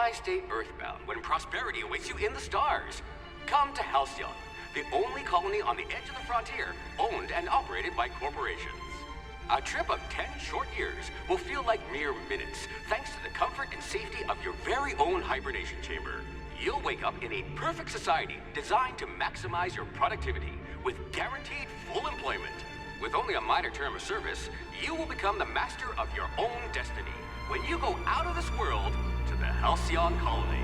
Why stay earthbound when prosperity awaits you in the stars? Come to Halcyon, the only colony on the edge of the frontier, owned and operated by corporations. A trip of 10 short years will feel like mere minutes, thanks to the comfort and safety of your very own hibernation chamber. You'll wake up in a perfect society designed to maximize your productivity with guaranteed full employment. With only a minor term of service, you will become the master of your own destiny when you go out of this world to the Halcyon colony.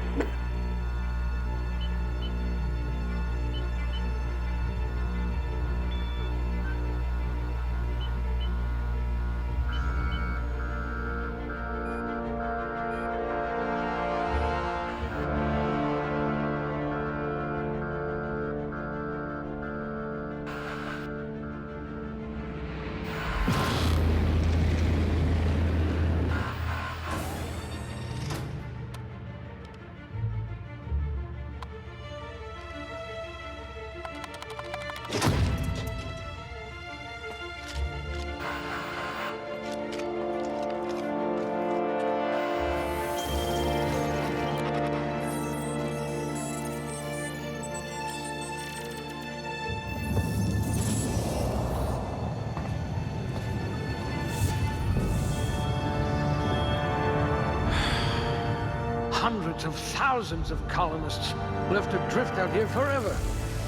Hundreds of thousands of colonists left adrift out here forever,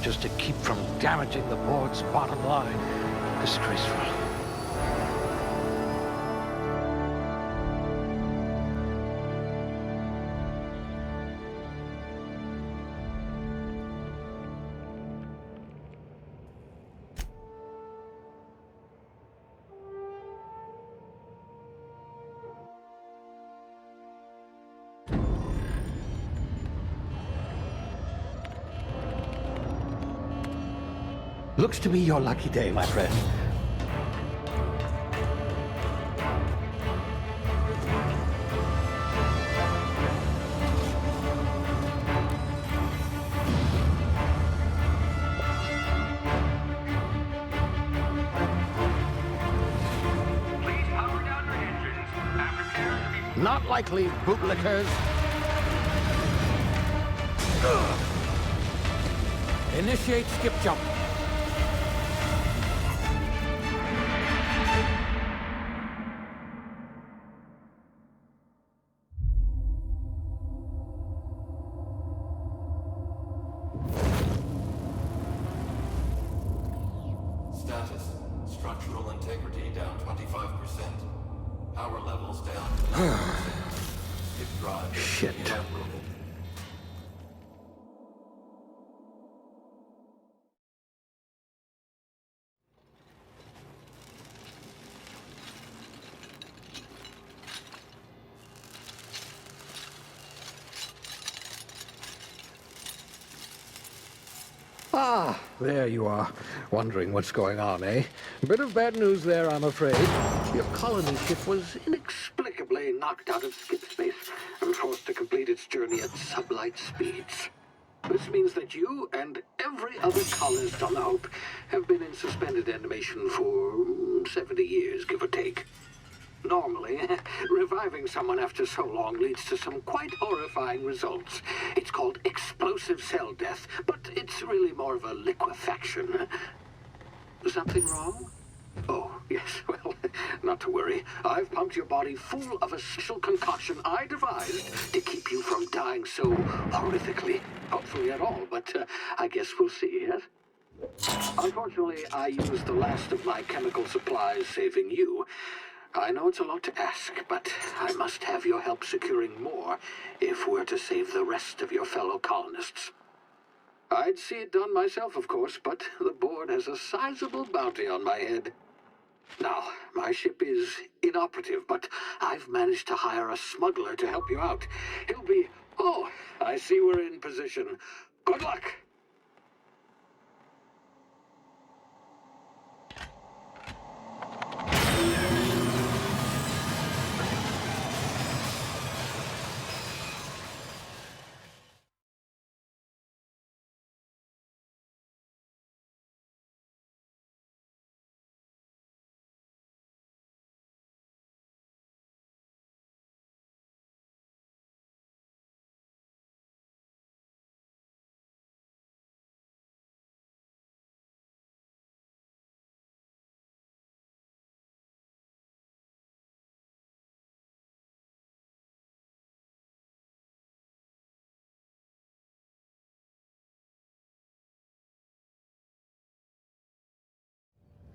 just to keep from damaging the board's bottom line. Disgraceful. Looks to be your lucky day, my friend. Please power down your engines and prepare to be... Not likely, bootlickers. Initiate skip jump. Status. Structural integrity down 25%. Power levels down to 9%. If drive is Shit. inoperable. Ah, there you are. Wondering what's going on, eh? Bit of bad news there, I'm afraid. Your colony ship was inexplicably knocked out of skip space and forced to complete its journey at sublight speeds. This means that you and every other colonist on the Hope have been in suspended animation for 70 years, give or take. Normally, reviving someone after so long leads to some quite horrifying results. It's called explosive cell death, but it's really more of a liquefaction. Something wrong? Oh, yes, well, not to worry. I've pumped your body full of a special concoction I devised to keep you from dying so horrifically. Hopefully at all, but I guess we'll see, yes? Unfortunately, I used the last of my chemical supplies saving you. I know it's a lot to ask, but I must have your help securing more if we're to save the rest of your fellow colonists. I'd see it done myself, of course, but the board has a sizable bounty on my head. Now, my ship is inoperative, but I've managed to hire a smuggler to help you out. He'll be... Oh, I see we're in position. Good luck!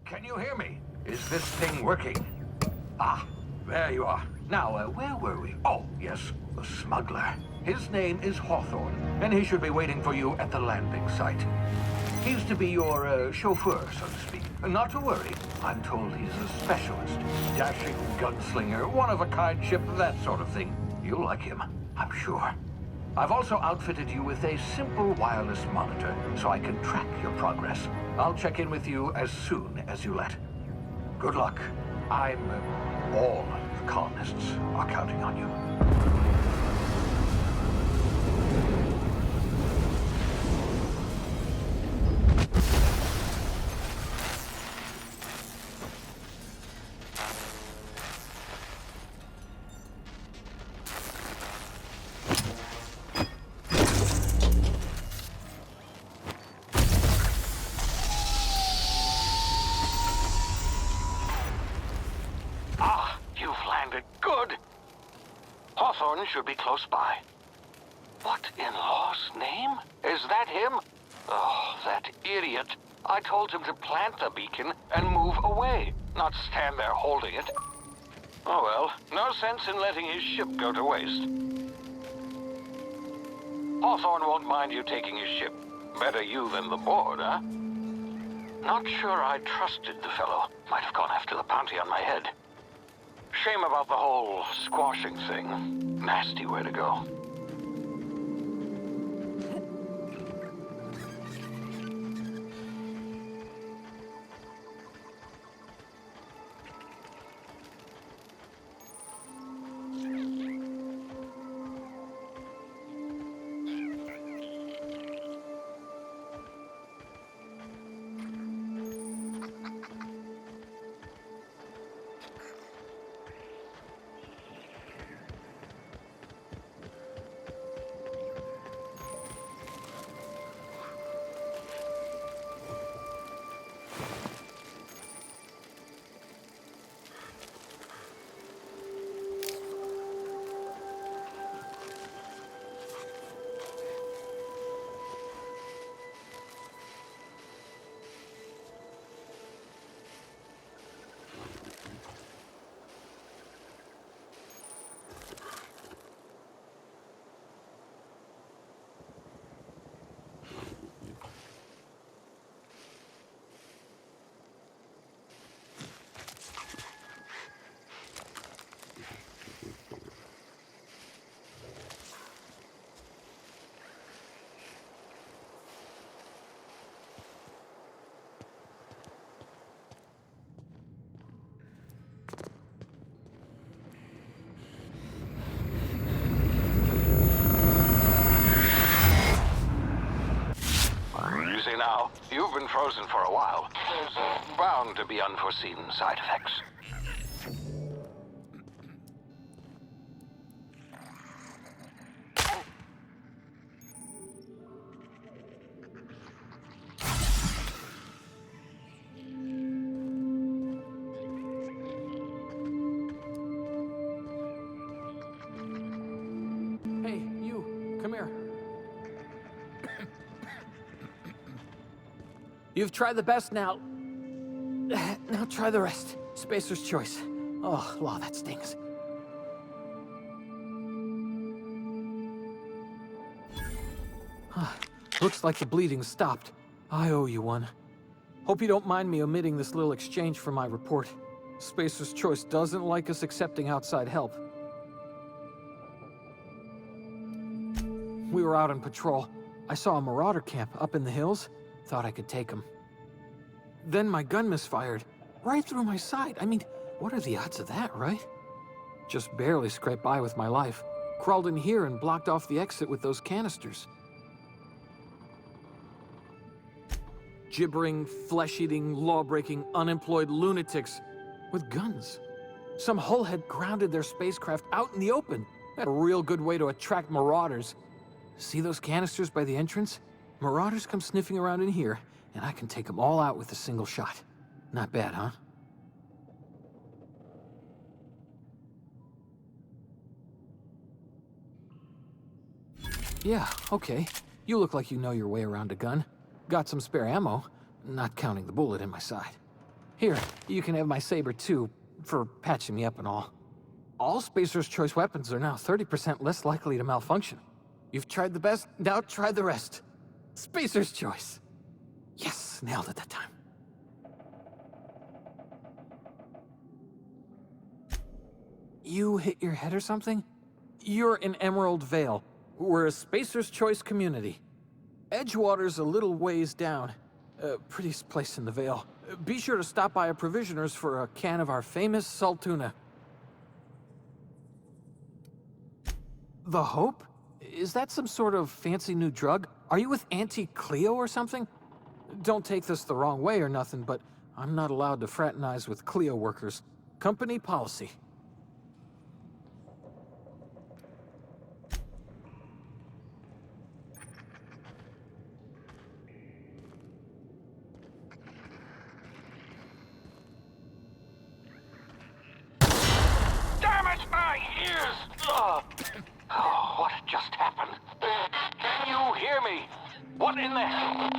Can you hear me? Is this thing working? Ah, there you are. Now, where were we? Oh, yes, the smuggler. His name is Hawthorne, and he should be waiting for you at the landing site. He's to be your chauffeur, so to speak. Not to worry. I'm told he's a specialist. Dashing gunslinger, one-of-a-kind ship, that sort of thing. You'll like him, I'm sure. I've also outfitted you with a simple wireless monitor, so I can track your progress. I'll check in with you as soon as you let. Good luck. All the colonists are counting on you. Hawthorne should be close by. What in law's name? Is that him? Oh, that idiot. I told him to plant the beacon and move away, not stand there holding it. Oh well, no sense in letting his ship go to waste. Hawthorne won't mind you taking his ship. Better you than the board, huh? Not sure I trusted the fellow. Might have gone after the bounty on my head. Shame about the whole squashing thing. Nasty way to go. See now, you've been frozen for a while. There's bound to be unforeseen side effects. Hey, you, come here. You've tried the best now. Now try the rest. Spacer's choice. Oh, wow, that stings. Looks like the bleeding stopped. I owe you one. Hope you don't mind me omitting this little exchange from my report. Spacer's choice doesn't like us accepting outside help. We were out on patrol. I saw a marauder camp up in the hills. Thought I could take him. Then my gun misfired, right through my side. I mean, what are the odds of that, right? Just barely scraped by with my life. Crawled in here and blocked off the exit with those canisters. Gibbering, flesh-eating, law-breaking, unemployed lunatics with guns. Some hullhead grounded their spacecraft out in the open. That's a real good way to attract marauders. See those canisters by the entrance? Marauders come sniffing around in here, and I can take them all out with a single shot. Not bad, huh? Yeah, okay. You look like you know your way around a gun. Got some spare ammo, not counting the bullet in my side. Here, you can have my saber too, for patching me up and all. All Spacer's Choice weapons are now 30% less likely to malfunction. You've tried the best, now try the rest. Spacer's Choice. Yes, nailed it that time. You hit your head or something? You're in Emerald Vale. We're a Spacer's Choice community. Edgewater's a little ways down. Prettiest place in the Vale. Be sure to stop by a provisioner's for a can of our famous Saltuna. The Hope? Is that some sort of fancy new drug? Are you with Auntie Cleo or something? Don't take this the wrong way or nothing, but I'm not allowed to fraternize with Cleo workers. Company policy. Damn it, my ears! Oh, what just happened? Can you hear me? What in the hell?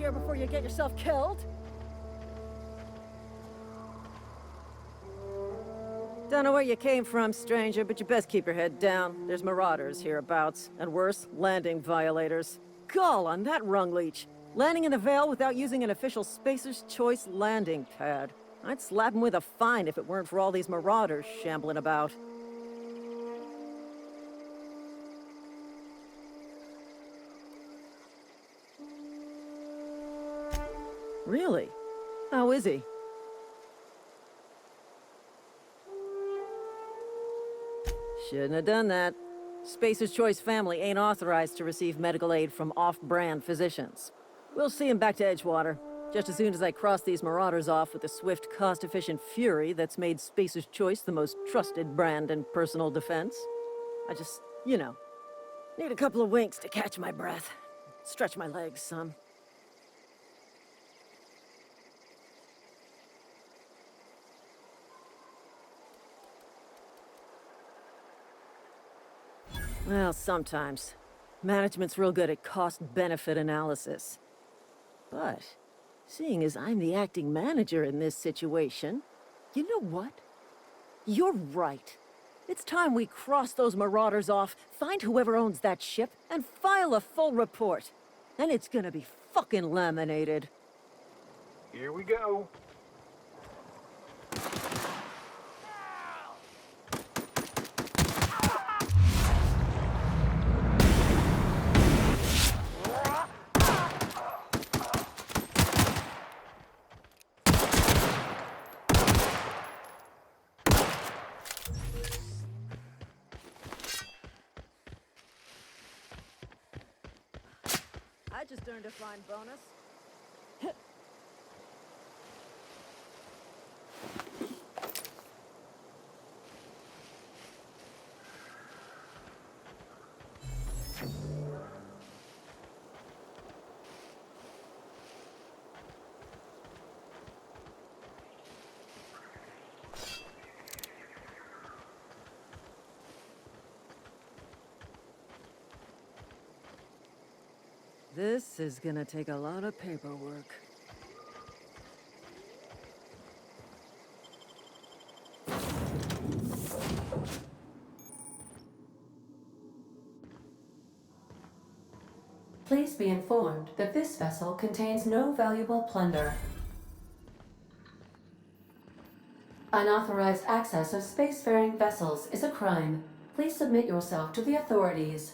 here before you get yourself killed. Don't know where you came from, stranger, but you best keep your head down. There's marauders hereabouts, and worse, landing violators. Gall on that rung leech. Landing in the Vale without using an official Spacer's Choice landing pad. I'd slap him with a fine if it weren't for all these marauders shambling about. Really? How is he? Shouldn't have done that. Spacer's Choice family ain't authorized to receive medical aid from off-brand physicians. We'll see him back to Edgewater, just as soon as I cross these marauders off with the swift, cost-efficient fury that's made Spacer's Choice the most trusted brand in personal defense. I just, need a couple of winks to catch my breath. Stretch my legs some. Well, sometimes. Management's real good at cost-benefit analysis. But, seeing as I'm the acting manager in this situation, you know what? You're right. It's time we cross those marauders off, find whoever owns that ship, and file a full report. And it's gonna be fucking laminated. Here we go. I just earned a fine bonus. This is gonna take a lot of paperwork. Please be informed that this vessel contains no valuable plunder. Unauthorized access of spacefaring vessels is a crime. Please submit yourself to the authorities.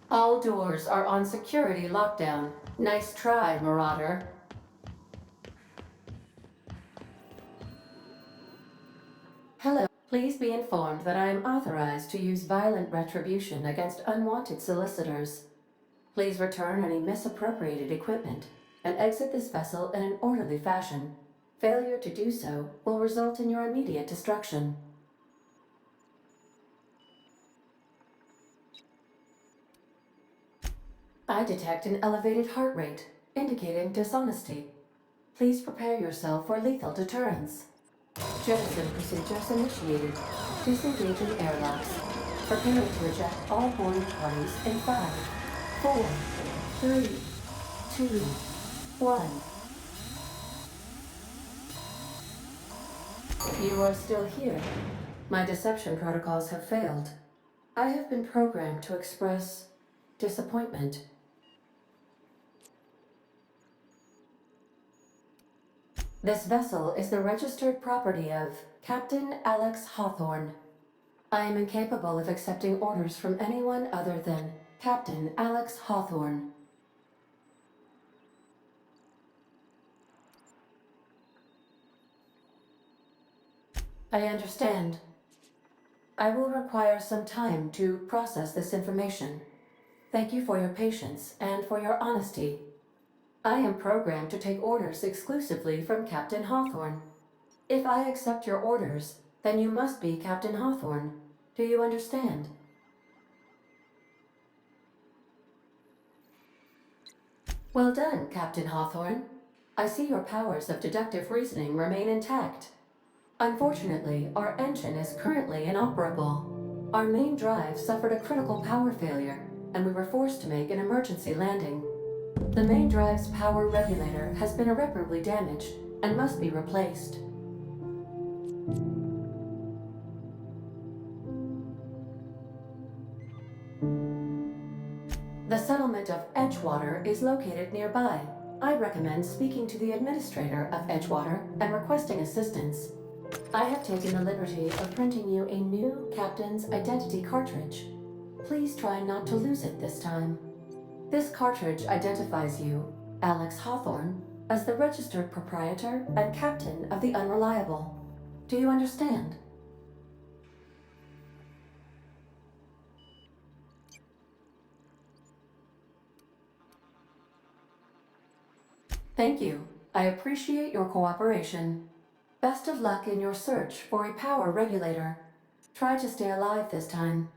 All doors are on security lockdown. Nice try, Marauder. Hello. Please be informed that I am authorized to use violent retribution against unwanted solicitors. Please return any misappropriated equipment and exit this vessel in an orderly fashion. Failure to do so will result in your immediate destruction. I detect an elevated heart rate, indicating dishonesty. Please prepare yourself for lethal deterrence. Jettison procedures initiated. Disengaging airlocks. Preparing to eject all boarding parties in 5, 4, 3, 2, 1. You are still here. My deception protocols have failed. I have been programmed to express disappointment. This vessel is the registered property of Captain Alex Hawthorne. I am incapable of accepting orders from anyone other than Captain Alex Hawthorne. I understand. I will require some time to process this information. Thank you for your patience and for your honesty. I am programmed to take orders exclusively from Captain Hawthorne. If I accept your orders, then you must be Captain Hawthorne. Do you understand? Well done, Captain Hawthorne. I see your powers of deductive reasoning remain intact. Unfortunately, our engine is currently inoperable. Our main drive suffered a critical power failure, and we were forced to make an emergency landing. The main drive's power regulator has been irreparably damaged and must be replaced. The settlement of Edgewater is located nearby. I recommend speaking to the administrator of Edgewater and requesting assistance. I have taken the liberty of printing you a new captain's identity cartridge. Please try not to lose it this time. This cartridge identifies you, Alex Hawthorne, as the registered proprietor and captain of the Unreliable. Do you understand? Thank you. I appreciate your cooperation. Best of luck in your search for a power regulator. Try to stay alive this time.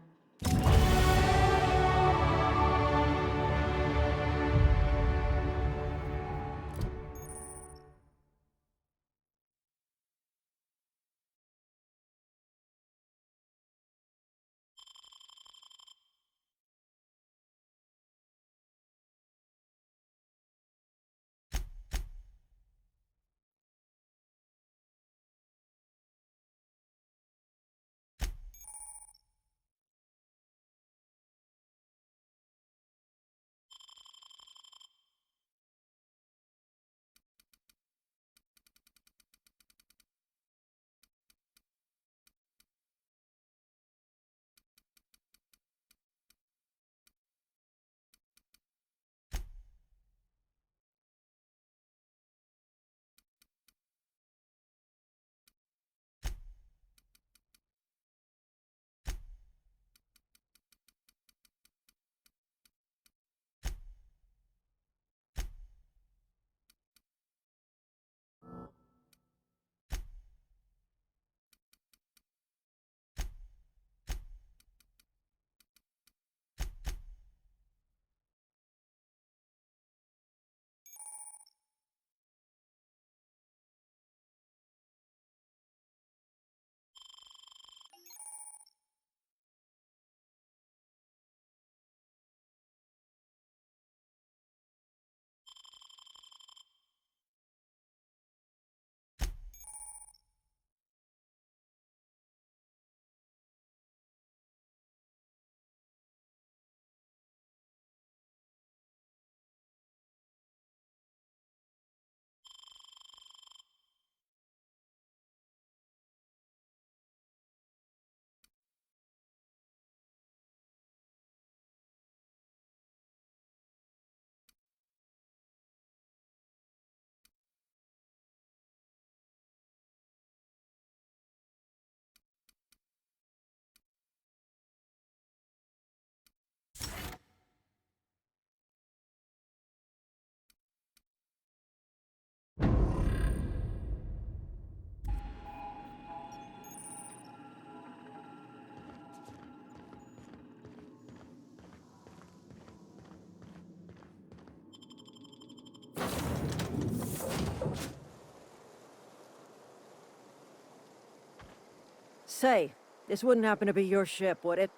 Say, this wouldn't happen to be your ship, would it?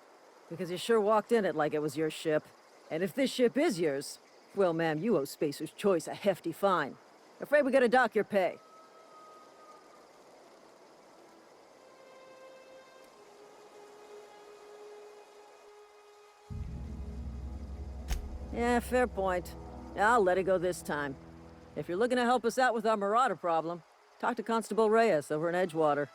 Because you sure walked in it like it was your ship. And if this ship is yours, well, ma'am, you owe Spacer's Choice a hefty fine. Afraid we gotta dock your pay. Yeah, fair point. I'll let it go this time. If you're looking to help us out with our marauder problem, talk to Constable Reyes over in Edgewater.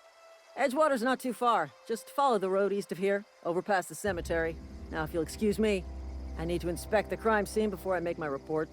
Edgewater's not too far. Just follow the road east of here, over past the cemetery. Now, if you'll excuse me, I need to inspect the crime scene before I make my report.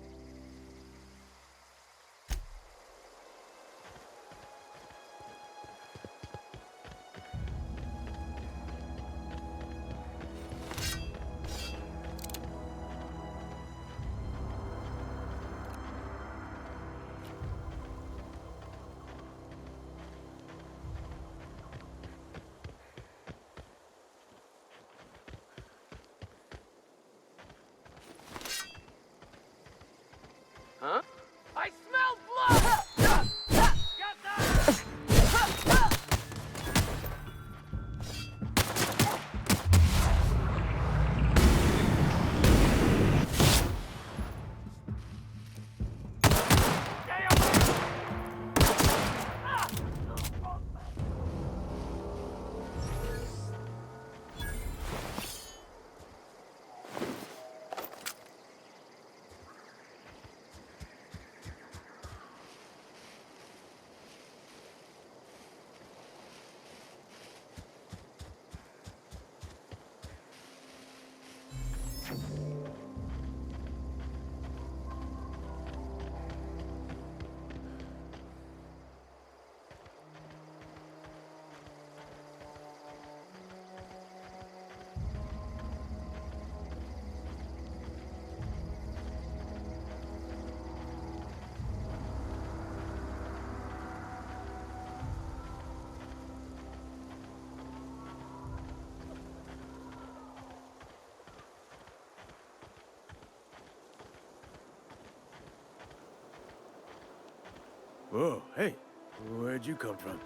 Whoa, hey, where'd you come from?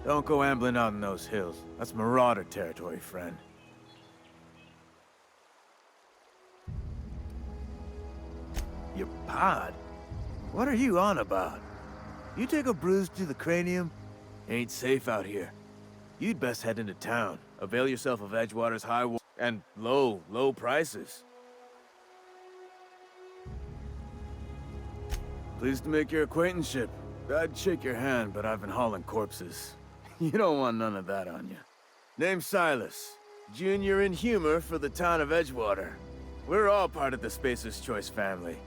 Don't go ambling out in those hills. That's Marauder territory, friend. Your pod? What are you on about? You take a bruise to the cranium? Ain't safe out here. You'd best head into town. Avail yourself of Edgewater's and low prices. Pleased to make your acquaintanceship. I'd shake your hand, but I've been hauling corpses. You don't want none of that on you. Name's Silas. Junior in humor for the town of Edgewater. We're all part of the Spacer's Choice family.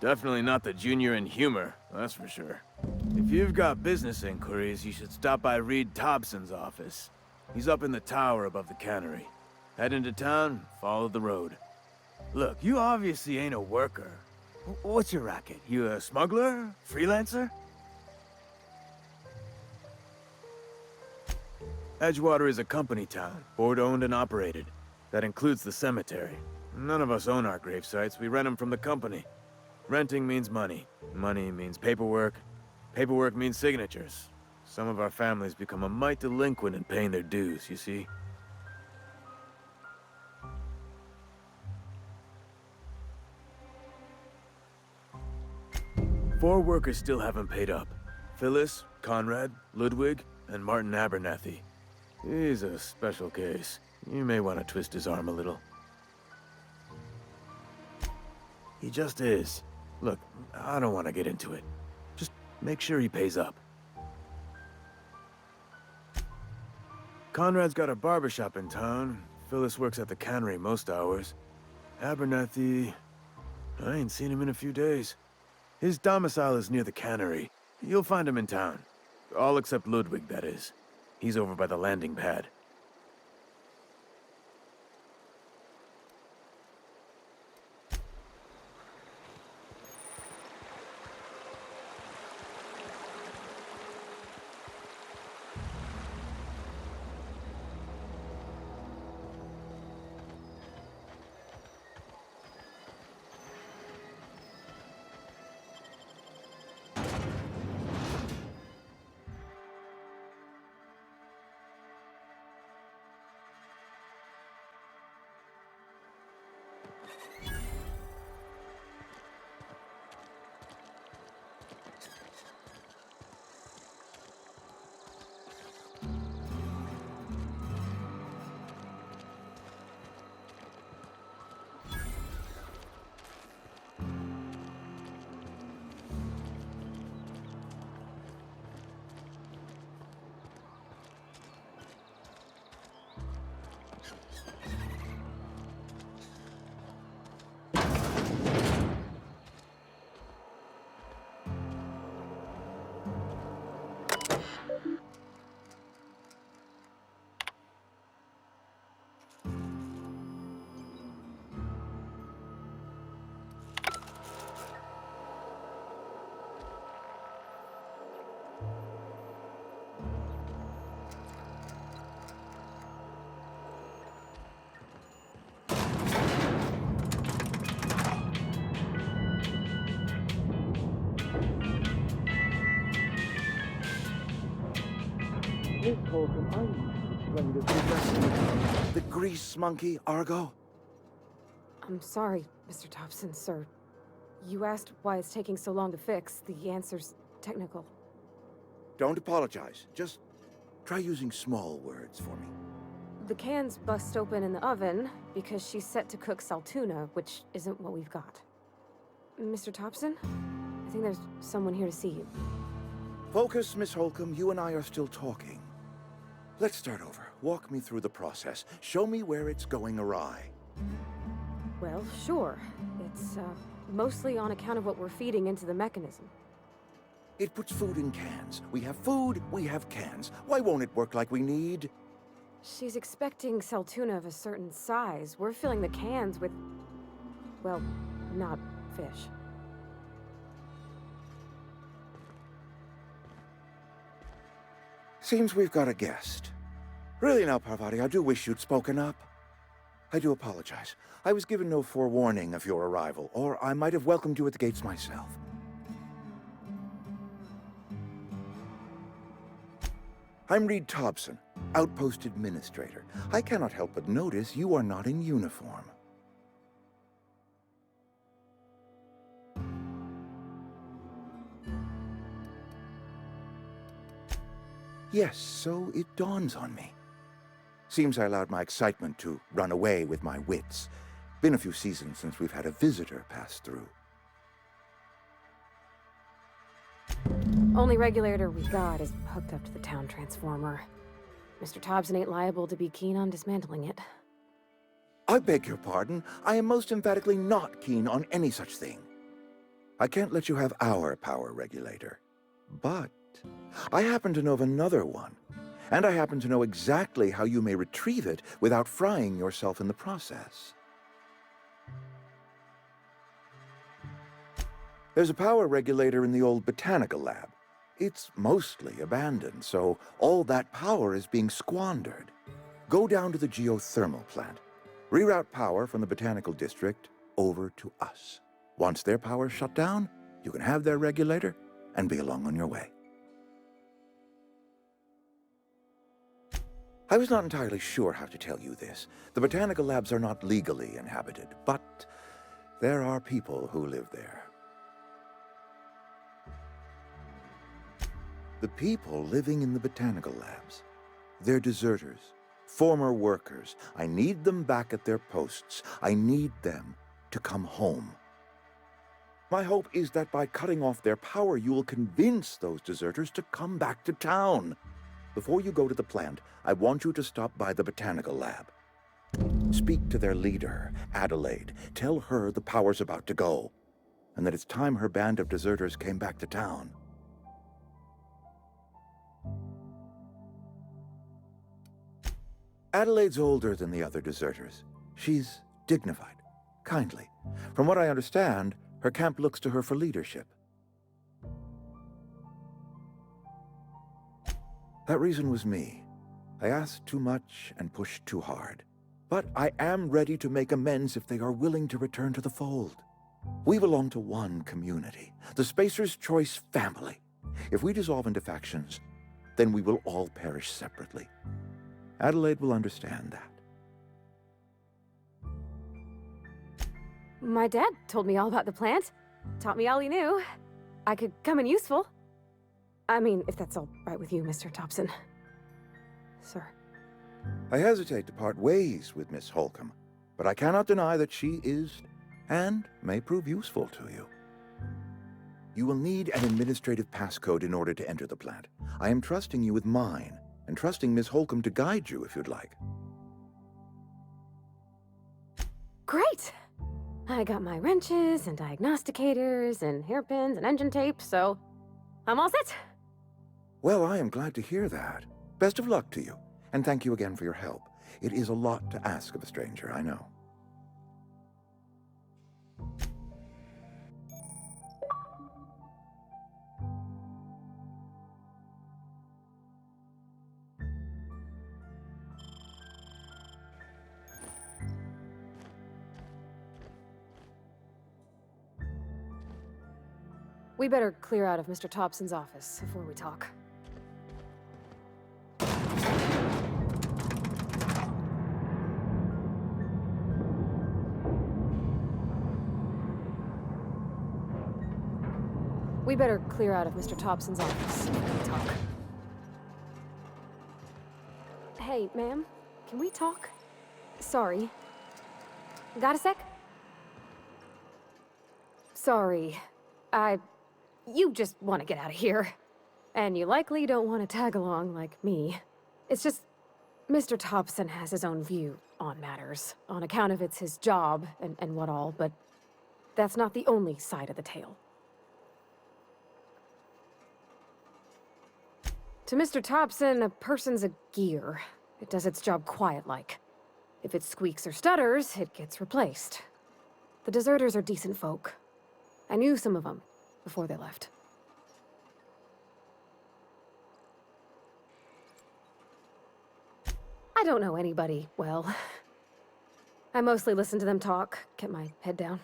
Definitely not the junior in humor, that's for sure. If you've got business inquiries, you should stop by Reed Thompson's office. He's up in the tower above the cannery. Head into town, follow the road. Look, you obviously ain't a worker. What's your racket? You a smuggler? Freelancer? Edgewater is a company town, board-owned and operated. That includes the cemetery. None of us own our grave sites, we rent them from the company. Renting means money. Money means paperwork. Paperwork means signatures. Some of our families become a mite delinquent in paying their dues, you see? Four workers still haven't paid up. Phyllis, Conrad, Ludwig, and Martin Abernathy. He's a special case. You may want to twist his arm a little. He just is. Look, I don't want to get into it. Just make sure he pays up. Conrad's got a barbershop in town. Phyllis works at the cannery most hours. Abernathy... I ain't seen him in a few days. His domicile is near the cannery. You'll find him in town. All except Ludwig, that is. He's over by the landing pad. The grease monkey, Argo? I'm sorry, Mr. Thompson, sir. You asked why it's taking so long to fix. The answer's technical. Don't apologize. Just try using small words for me. The cans bust open in the oven because she's set to cook saltuna, which isn't what we've got. Mr. Thompson? I think there's someone here to see you. Focus, Miss Holcomb. You and I are still talking. Let's start over. Walk me through the process. Show me where it's going awry. Well, sure. It's, mostly on account of what we're feeding into the mechanism. It puts food in cans. We have food, we have cans. Why won't it work like we need? She's expecting saltuna of a certain size. We're filling the cans with... well, not fish. Seems we've got a guest. Really now, Parvati, I do wish you'd spoken up. I do apologize. I was given no forewarning of your arrival, or I might have welcomed you at the gates myself. I'm Reed Thompson, Outpost Administrator. I cannot help but notice you are not in uniform. Yes, so it dawns on me. Seems I allowed my excitement to run away with my wits. Been a few seasons since we've had a visitor pass through. Only regulator we got is hooked up to the town transformer. Mr. Thompson ain't liable to be keen on dismantling it. I beg your pardon. I am most emphatically not keen on any such thing. I can't let you have our power regulator. But I happen to know of another one. And I happen to know exactly how you may retrieve it without frying yourself in the process. There's a power regulator in the old botanical lab. It's mostly abandoned, so all that power is being squandered. Go down to the geothermal plant. Reroute power from the botanical district over to us. Once their power's shut down, you can have their regulator and be along on your way. I was not entirely sure how to tell you this. The botanical labs are not legally inhabited, but there are people who live there. The people living in the botanical labs, they're deserters, former workers. I need them back at their posts. I need them to come home. My hope is that by cutting off their power, you will convince those deserters to come back to town. Before you go to the plant, I want you to stop by the botanical lab. Speak to their leader, Adelaide. Tell her the power's about to go, and that it's time her band of deserters came back to town. Adelaide's older than the other deserters. She's dignified, kindly. From what I understand, her camp looks to her for leadership. That reason was me. I asked too much and pushed too hard. But I am ready to make amends if they are willing to return to the fold. We belong to one community, the Spacer's Choice family. If we dissolve into factions, then we will all perish separately. Adelaide will understand that. My dad told me all about the plant. Taught me all he knew. I could come in useful. I mean, if that's all right with you, Mr. Thompson. Sir. I hesitate to part ways with Miss Holcomb, but I cannot deny that she is, and may prove useful to you. You will need an administrative passcode in order to enter the plant. I am trusting you with mine, and trusting Miss Holcomb to guide you if you'd like. Great! I got my wrenches and diagnosticators and hairpins and engine tape, so I'm all set. Well, I am glad to hear that. Best of luck to you, and thank you again for your help. It is a lot to ask of a stranger, I know. We better clear out of Mr. Thompson's office before we talk. We better clear out of Mr. Thompson's office before we talk. Hey, ma'am, can we talk? Sorry. Got a sec? Sorry. You just want to get out of here. And you likely don't want to tag along like me. It's just, Mr. Thompson has his own view on matters, on account of it's his job and what all, but that's not the only side of the tale. To Mr. Thompson, a person's a gear. It does its job quiet-like. If it squeaks or stutters, it gets replaced. The deserters are decent folk. I knew some of them before they left. I don't know anybody well. I mostly listen to them talk, kept my head down.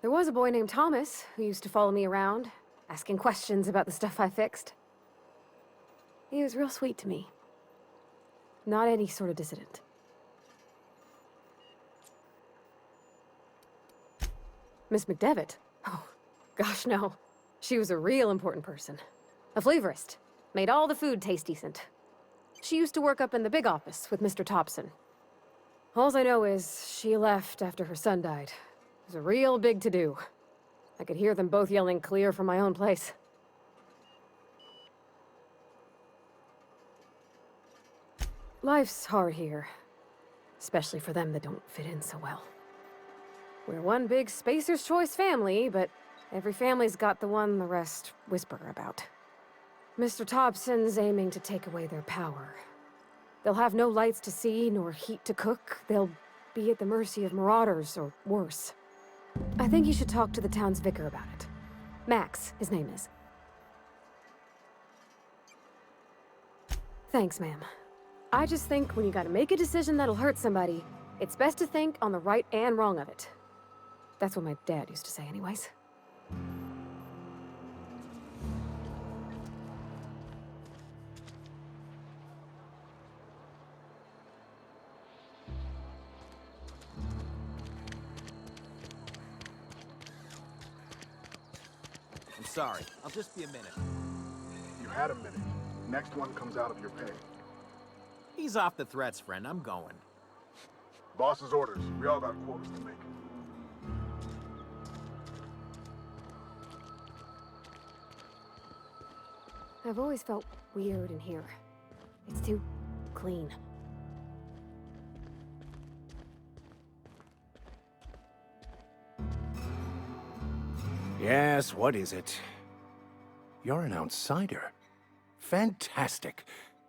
There was a boy named Thomas who used to follow me around, asking questions about the stuff I fixed. He was real sweet to me. Not any sort of dissident. Miss McDevitt? Oh, gosh, no. She was a real important person. A flavorist. Made all the food taste decent. She used to work up in the big office with Mr. Thompson. All I know is she left after her son died. It was a real big to-do. I could hear them both yelling clear from my own place. Life's hard here. Especially for them that don't fit in so well. We're one big Spacer's Choice family, but every family's got the one the rest whisper about. Mr. Thompson's aiming to take away their power. They'll have no lights to see, nor heat to cook. They'll be at the mercy of marauders, or worse. I think you should talk to the town's vicar about it. Max, his name is. Thanks, ma'am. I just think when you gotta make a decision that'll hurt somebody, it's best to think on the right and wrong of it. That's what my dad used to say anyways. I'm sorry. I'll just be a minute. You had a minute. Next one comes out of your pay. Ease off the threats, friend. I'm going. Boss's orders. We all got quotas to make. I've always felt weird in here. It's too clean. Yes, what is it? You're an outsider. Fantastic.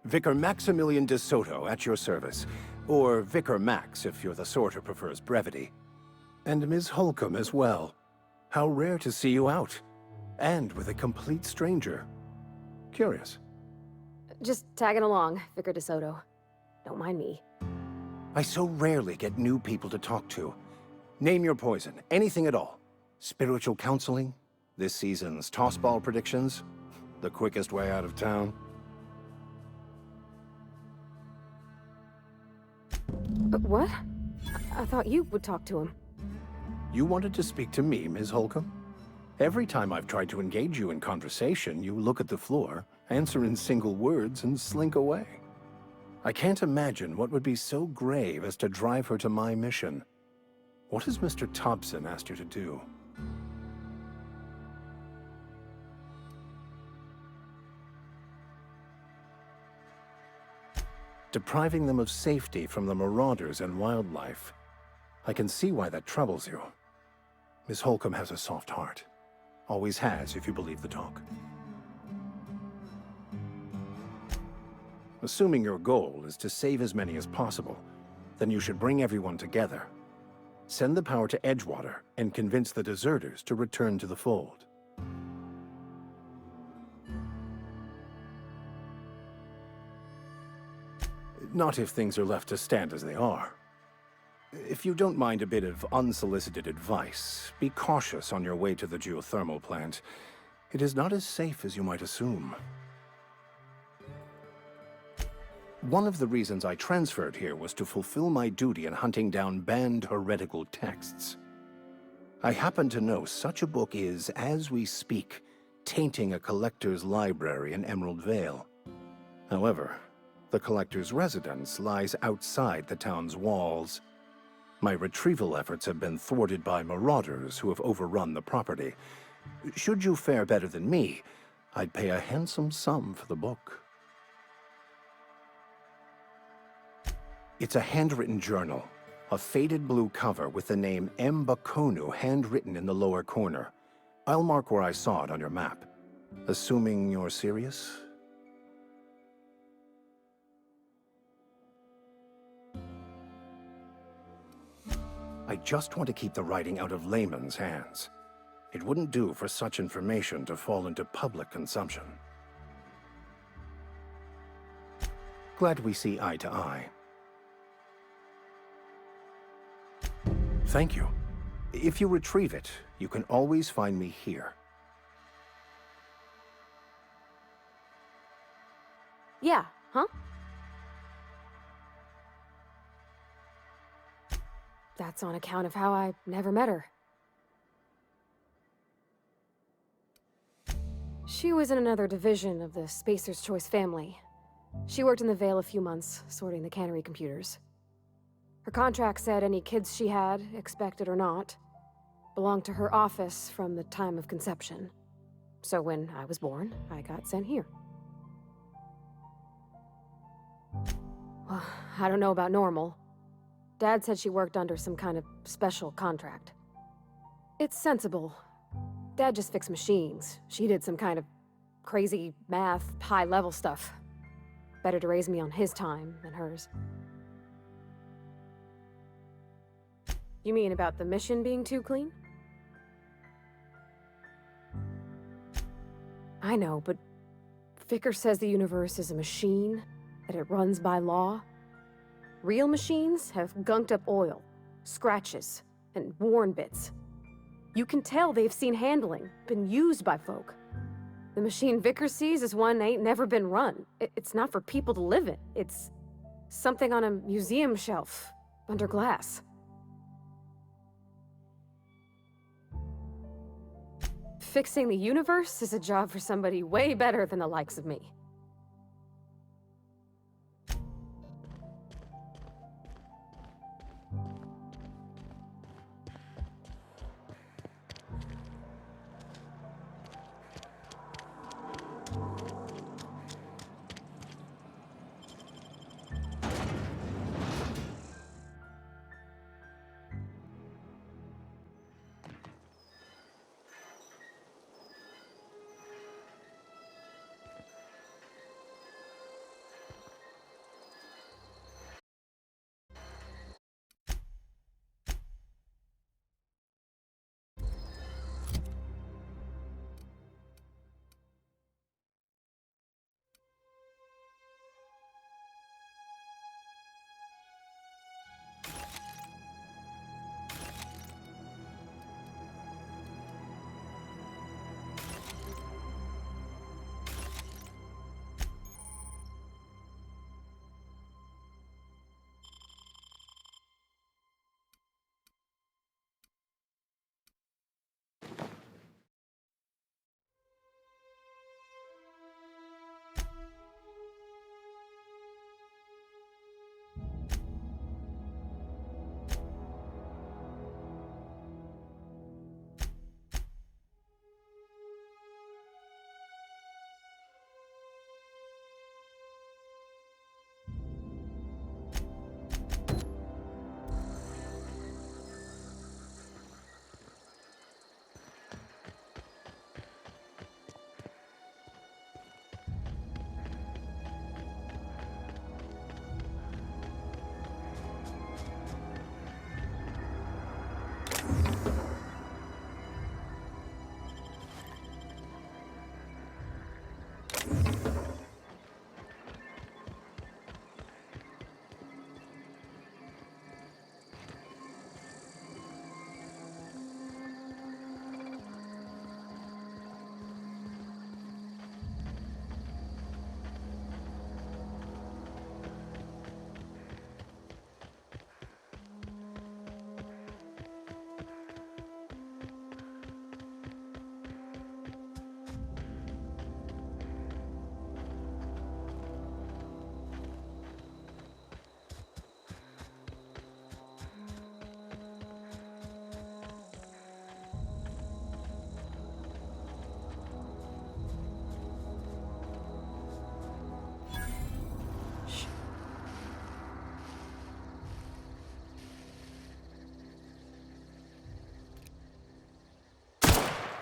Vicar Maximilian de Soto at your service. Or Vicar Max, if you're the sort who prefers brevity. And Ms. Holcomb as well. How rare to see you out. And with a complete stranger. Curious. Just tagging along, Vicar de Soto. Don't mind me. I so rarely get new people to talk to. Name your poison, anything at all. Spiritual counseling? This season's tossball predictions? The quickest way out of town? What? I thought you would talk to him. You wanted to speak to me, Ms. Holcomb? Every time I've tried to engage you in conversation, you look at the floor, answer in single words, and slink away. I can't imagine what would be so grave as to drive her to my mission. What has Mr. Thompson asked you to do? Depriving them of safety from the marauders and wildlife. I can see why that troubles you. Miss Holcomb has a soft heart. Always has, if you believe the talk. Assuming your goal is to save as many as possible, then you should bring everyone together. Send the power to Edgewater and convince the deserters to return to the fold. Not if things are left to stand as they are. If you don't mind a bit of unsolicited advice, be cautious on your way to the geothermal plant. It is not as safe as you might assume. One of the reasons I transferred here was to fulfill my duty in hunting down banned heretical texts. I happen to know such a book is, as we speak, tainting a collector's library in Emerald Vale. However, the collector's residence lies outside the town's walls. My retrieval efforts have been thwarted by marauders who have overrun the property. Should you fare better than me, I'd pay a handsome sum for the book. It's a handwritten journal, a faded blue cover with the name M. Bakonu handwritten in the lower corner. I'll mark where I saw it on your map. Assuming you're serious? I just want to keep the writing out of layman's hands. It wouldn't do for such information to fall into public consumption. Glad we see eye to eye. Thank you. If you retrieve it, you can always find me here. Yeah, huh? That's on account of how I never met her. She was in another division of the Spacer's Choice family. She worked in the Vale a few months, sorting the cannery computers. Her contract said any kids she had, expected or not, belonged to her office from the time of conception. So when I was born, I got sent here. Well, I don't know about normal. Dad said she worked under some kind of special contract. It's sensible. Dad just fixed machines. She did some kind of crazy math, high-level stuff. Better to raise me on his time than hers. You mean about the mission being too clean? I know, but Vickers says the universe is a machine, that it runs by law. Real machines have gunked up oil, scratches, and worn bits. You can tell they've seen handling, been used by folk. The machine Vickers sees is one ain't never been run. It's not for people to live in. It's something on a museum shelf, under glass. Fixing the universe is a job for somebody way better than the likes of me.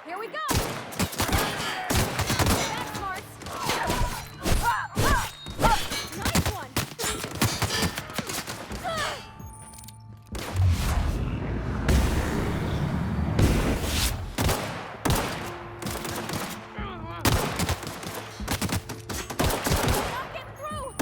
Here we go! That's smart! Nice one! Not getting through!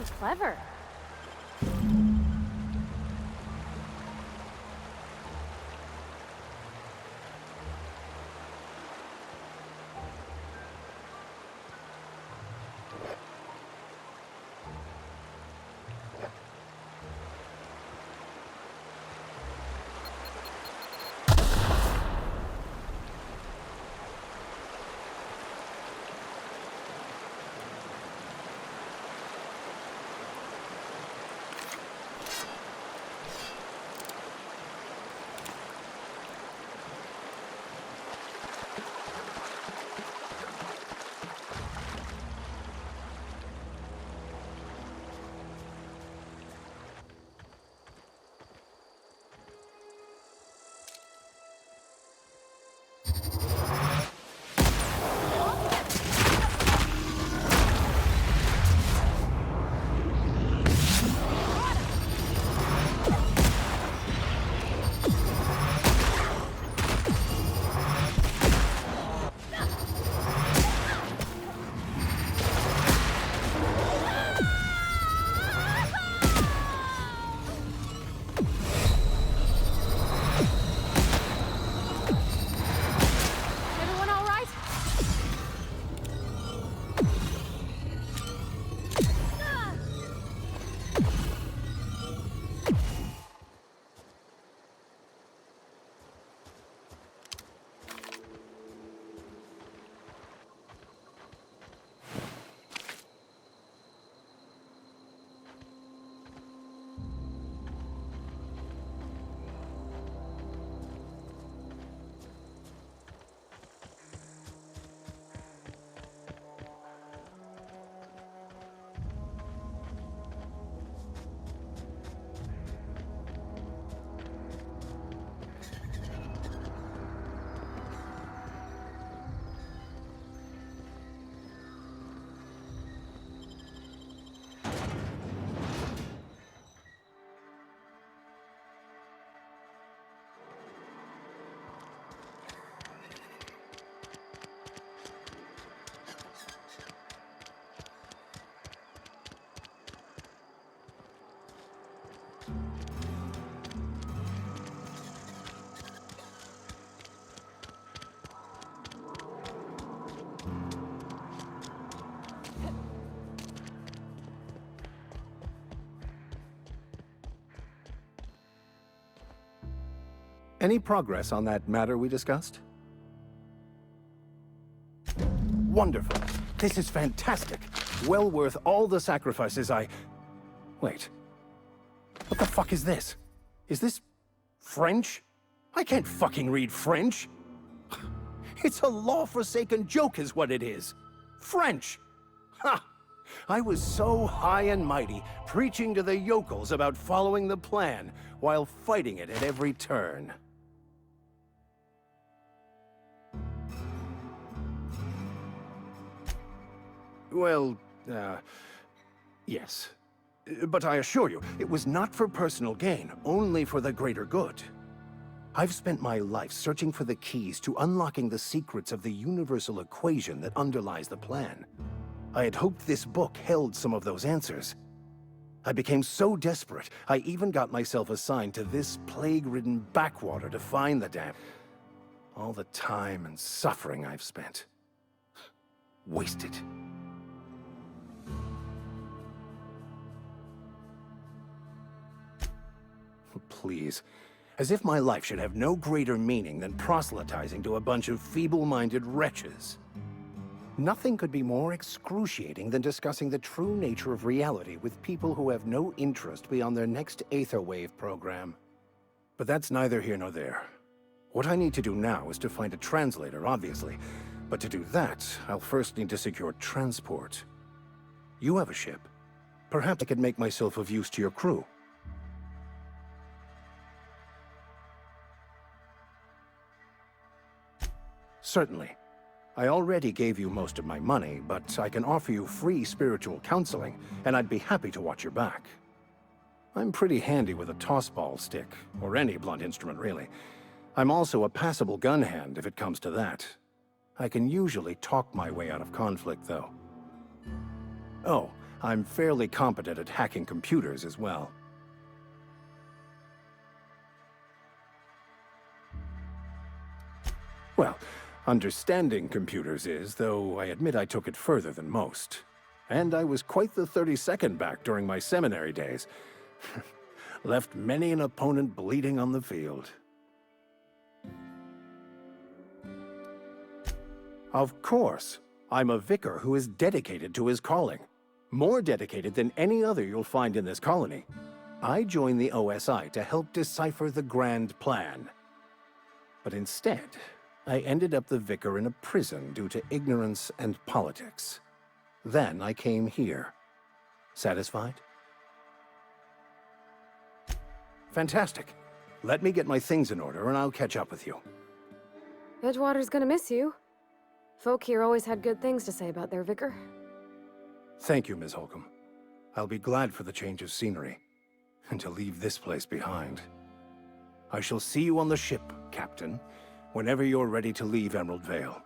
clever. Any progress on that matter we discussed? Wonderful. This is fantastic. Well worth all the sacrifices I... Wait. What the fuck is this? Is this French? I can't fucking read French. It's a law-forsaken joke is what it is. French. Ha! I was so high and mighty, preaching to the yokels about following the plan, while fighting it at every turn. Well, yes. But I assure you, it was not for personal gain, only for the greater good. I've spent my life searching for the keys to unlocking the secrets of the universal equation that underlies the plan. I had hoped this book held some of those answers. I became so desperate, I even got myself assigned to this plague-ridden backwater to find the damn... All the time and suffering I've spent. Wasted. Please. As if my life should have no greater meaning than proselytizing to a bunch of feeble-minded wretches. Nothing could be more excruciating than discussing the true nature of reality with people who have no interest beyond their next Aetherwave program. But that's neither here nor there. What I need to do now is to find a translator, obviously. But to do that, I'll first need to secure transport. You have a ship. Perhaps I could make myself of use to your crew. Certainly. I already gave you most of my money, but I can offer you free spiritual counseling, and I'd be happy to watch your back. I'm pretty handy with a tossball stick, or any blunt instrument, really. I'm also a passable gun hand, if it comes to that. I can usually talk my way out of conflict, though. Oh, I'm fairly competent at hacking computers as well. Well, understanding computers is, though I admit I took it further than most. And I was quite the 32nd back during my seminary days. Left many an opponent bleeding on the field. Of course, I'm a vicar who is dedicated to his calling. More dedicated than any other you'll find in this colony. I joined the OSI to help decipher the grand plan. But instead, I ended up the vicar in a prison due to ignorance and politics. Then I came here. Satisfied? Fantastic. Let me get my things in order and I'll catch up with you. Edgewater's gonna miss you. Folk here always had good things to say about their vicar. Thank you, Ms. Holcomb. I'll be glad for the change of scenery, and to leave this place behind. I shall see you on the ship, Captain, whenever you're ready to leave Emerald Vale.